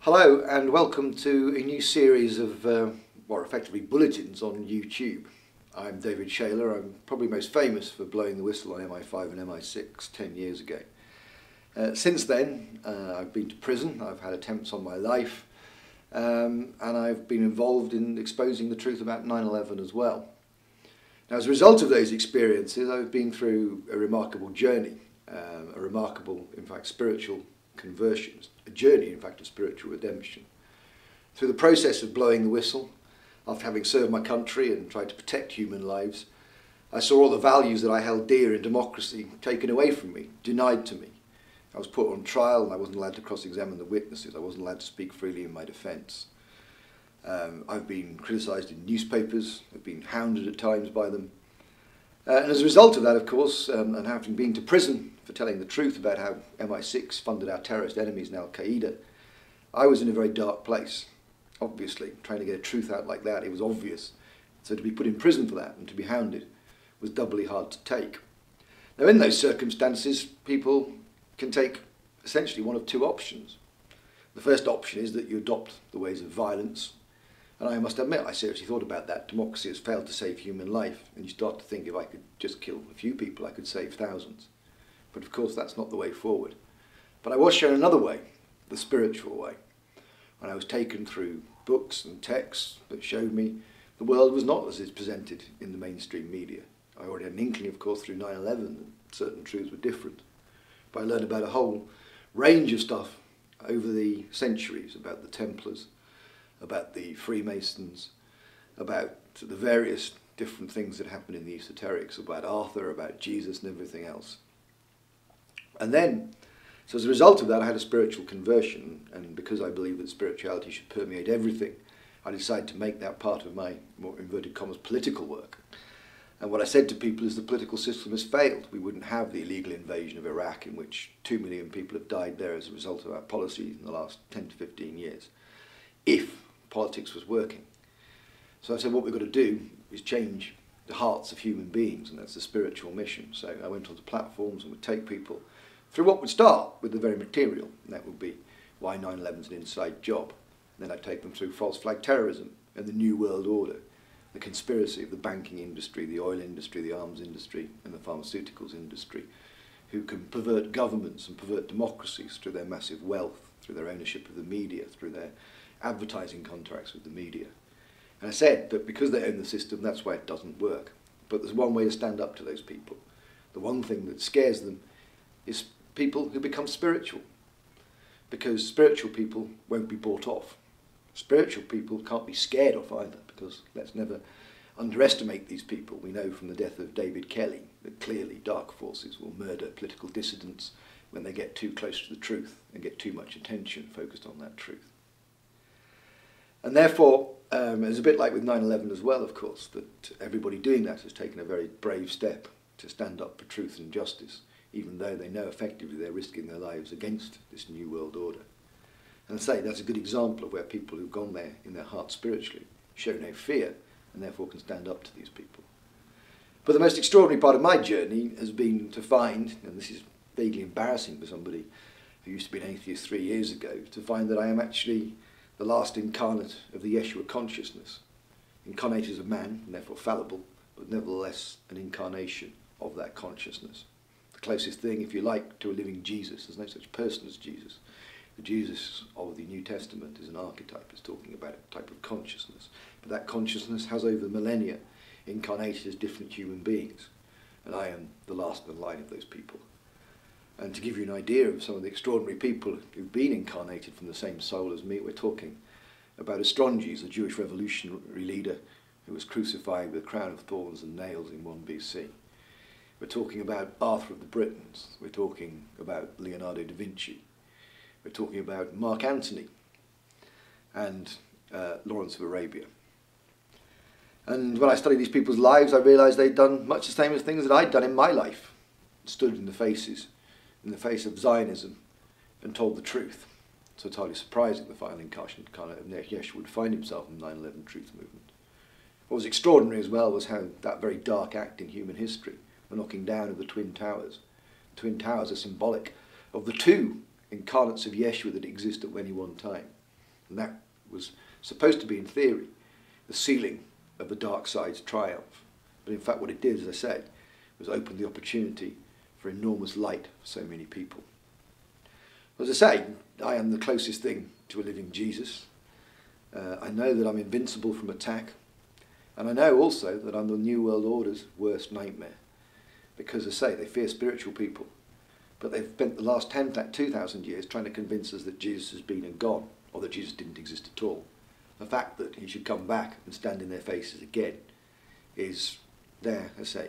Hello and welcome to a new series of, effectively bulletins on YouTube. I'm David Shayler. I'm probably most famous for blowing the whistle on MI5 and MI6 10 years ago. Since then, I've been to prison, I've had attempts on my life, and I've been involved in exposing the truth about 9/11 as well. Now, as a result of those experiences, I've been through a remarkable journey, a remarkable, in fact, spiritual conversion, a journey, in fact, of spiritual redemption. Through the process of blowing the whistle, after having served my country and tried to protect human lives, I saw all the values that I held dear in democracy taken away from me, denied to me. I was put on trial and I wasn't allowed to cross-examine the witnesses. I wasn't allowed to speak freely in my defence. I've been criticised in newspapers, I've been hounded at times by them. And as a result of that, of course, and having been to prison for telling the truth about how MI6 funded our terrorist enemies in Al-Qaeda, I was in a very dark place. Obviously, trying to get a truth out like that, it was obvious. So to be put in prison for that and to be hounded was doubly hard to take. Now, in those circumstances, people can take essentially one of two options. The first option is that you adopt the ways of violence. And I must admit, I seriously thought about that. Democracy has failed to save human life. And you start to think, if I could just kill a few people, I could save thousands. But of course, that's not the way forward. But I was shown another way, the spiritual way. When I was taken through books and texts that showed me the world was not as it's presented in the mainstream media. I already had an inkling, of course, through 9/11 that certain truths were different. But I learned about a whole range of stuff over the centuries, about the Templars, about the Freemasons, about the various different things that happened in the esoterics, about Arthur, about Jesus and everything else. And then, so as a result of that, I had a spiritual conversion, and because I believe that spirituality should permeate everything, I decided to make that part of my, more inverted commas, political work. And what I said to people is the political system has failed. We wouldn't have the illegal invasion of Iraq, in which 2 million people have died there as a result of our policies in the last 10 to 15 years, if politics was working. So I said, what we've got to do is change the hearts of human beings, and that's the spiritual mission. So I went onto platforms and would take people through what would start with the very material, and that would be why 9/11 is an inside job. And then I'd take them through false flag terrorism and the New World Order, the conspiracy of the banking industry, the oil industry, the arms industry, and the pharmaceuticals industry, who can pervert governments and pervert democracies through their massive wealth, through their ownership of the media, through their advertising contracts with the media. And I said that because they own the system, that's why it doesn't work. But there's one way to stand up to those people. The one thing that scares them is people who become spiritual. Because spiritual people won't be bought off. Spiritual people can't be scared off either, because let's never underestimate these people. We know from the death of David Kelly that clearly dark forces will murder political dissidents when they get too close to the truth and get too much attention focused on that truth. And therefore, it's a bit like with 9/11 as well, of course, that everybody doing that has taken a very brave step to stand up for truth and justice, even though they know effectively they're risking their lives against this new world order. And I say that's a good example of where people who've gone there in their heart spiritually show no fear and therefore can stand up to these people. But the most extraordinary part of my journey has been to find, and this is vaguely embarrassing for somebody who used to be an atheist 3 years ago, to find that I am actually the last incarnate of the Yeshua consciousness. Incarnate as a man, and therefore fallible, but nevertheless an incarnation of that consciousness. The closest thing, if you like, to a living Jesus. There's no such person as Jesus. The Jesus of the New Testament is an archetype. It's talking about a type of consciousness. But that consciousness has over millennia incarnated as different human beings. And I am the last in the line of those people. And to give you an idea of some of the extraordinary people who've been incarnated from the same soul as me, we're talking about Astronges, a Jewish revolutionary leader who was crucified with a crown of thorns and nails in 1 BC. We're talking about Arthur of the Britons. We're talking about Leonardo da Vinci. We're talking about Mark Antony and Lawrence of Arabia. And when I studied these people's lives, I realised they'd done much the same things that I'd done in my life. Stood in the face of Zionism and told the truth. So it's hardly surprising the final incarnation of Yeshua would find himself in the 9/11 truth movement. What was extraordinary as well was how that very dark act in human history, the knocking down of the Twin Towers. The Twin Towers are symbolic of the two incarnates of Yeshua that exist at any one time. And that was supposed to be, in theory, the sealing of the dark side's triumph. But in fact what it did, as I say, was open the opportunity for enormous light for so many people. As I say, I am the closest thing to a living Jesus. I know that I'm invincible from attack, and I know also that I'm the New World Order's worst nightmare. Because, as I say, they fear spiritual people, but they've spent the last 2,000 years trying to convince us that Jesus has been and gone, or that Jesus didn't exist at all. The fact that he should come back and stand in their faces again is their, as I say,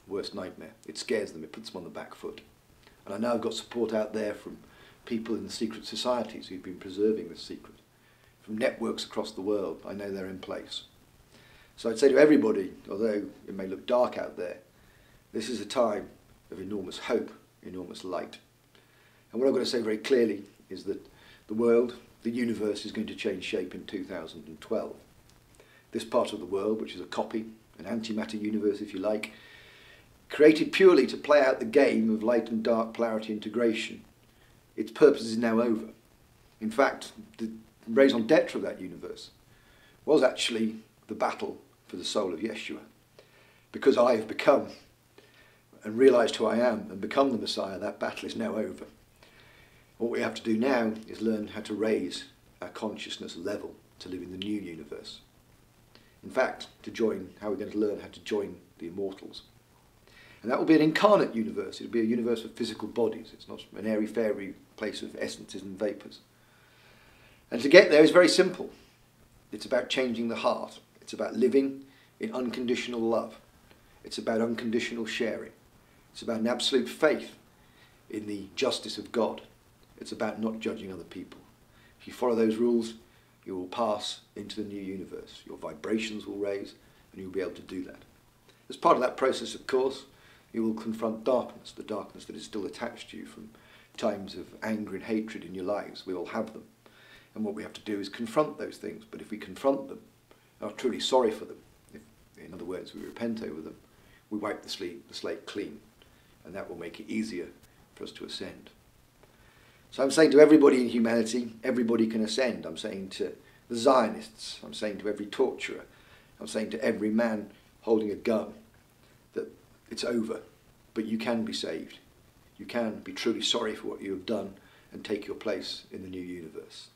worst nightmare. It scares them, it puts them on the back foot. And I know I've got support out there from people in the secret societies who've been preserving this secret. From networks across the world, I know they're in place. So I'd say to everybody, although it may look dark out there, this is a time of enormous hope, enormous light. And what I've got to say very clearly is that the world, the universe, is going to change shape in 2012. This part of the world, which is a copy, an antimatter universe if you like, created purely to play out the game of light and dark polarity integration, its purpose is now over. In fact, the raison d'etre of that universe was actually the battle for the soul of Yeshua. Because I have become and realised who I am and become the Messiah, that battle is now over. What we have to do now is learn how to raise our consciousness level to live in the new universe. In fact, how we're going to learn how to join the immortals. And that will be an incarnate universe. It will be a universe of physical bodies. It's not an airy-fairy place of essences and vapours. And to get there is very simple. It's about changing the heart. It's about living in unconditional love. It's about unconditional sharing. It's about an absolute faith in the justice of God. It's about not judging other people. If you follow those rules, you will pass into the new universe. Your vibrations will raise, and you'll be able to do that. As part of that process, of course, you will confront darkness, the darkness that is still attached to you from times of anger and hatred in your lives. We all have them. And what we have to do is confront those things. But if we confront them, and are truly sorry for them, if, in other words, we repent over them, we wipe the slate clean. And that will make it easier for us to ascend. So I'm saying to everybody in humanity, everybody can ascend. I'm saying to the Zionists, I'm saying to every torturer, I'm saying to every man holding a gun, that it's over, but you can be saved. You can be truly sorry for what you have done and take your place in the new universe.